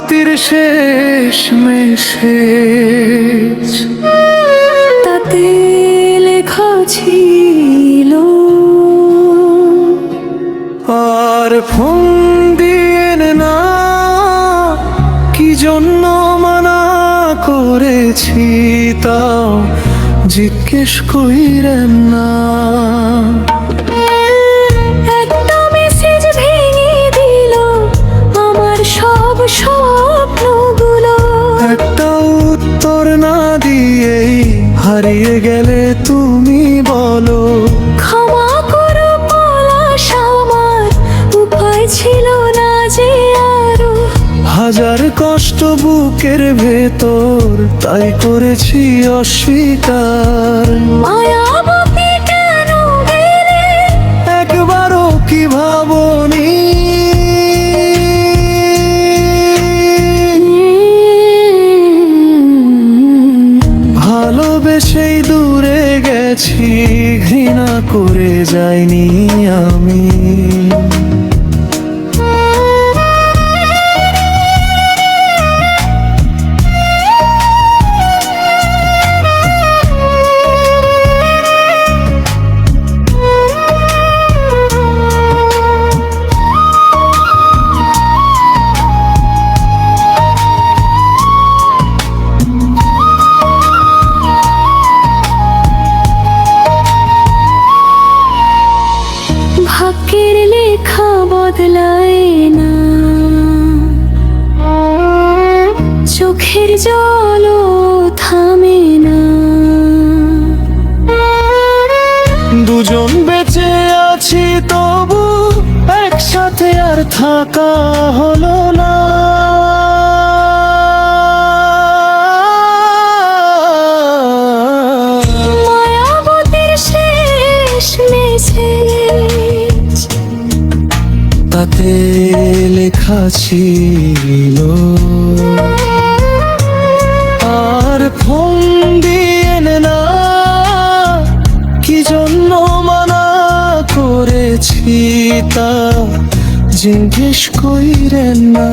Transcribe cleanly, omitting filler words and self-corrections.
মায়াবতীর শেষ মেসেজ তাতে লেখা ছিল, আর ফোন দিয়েন না, কি জন্য মানা করেছি তাও জিজ্ঞেস কইরেন না। একটা মেসেজ ভেঙে দিল আমার সব স্বপ্নগুলো। একটা উত্তর না দিয়েই হারিয়ে গেলে তুমি বলো। ক্ষমা করো পলাশ, আমার উপায় ছিল না যে আরো। হাজার কষ্ট বুকের ভেতর, তাই করেছি অস্বীকার। মায়াবতী কেন গেলে একবারও কি ভাবনি ভালোবেসেই দূরে গেছি, ঘৃণা করে যাইনি আমি। ভাগ্যের লেখা বদলায় না, চোখের জলও থামে না। দুজন বেঁচে আছি তবু একসাথে আর থাকা হলো না। মায়াবতীর শেষ মেসেজ তাতে লেখা ছিল, আর ফোন দিয়েন না, কি জন্য মানা করেছি তা জিজ্ঞেস কইরেন না।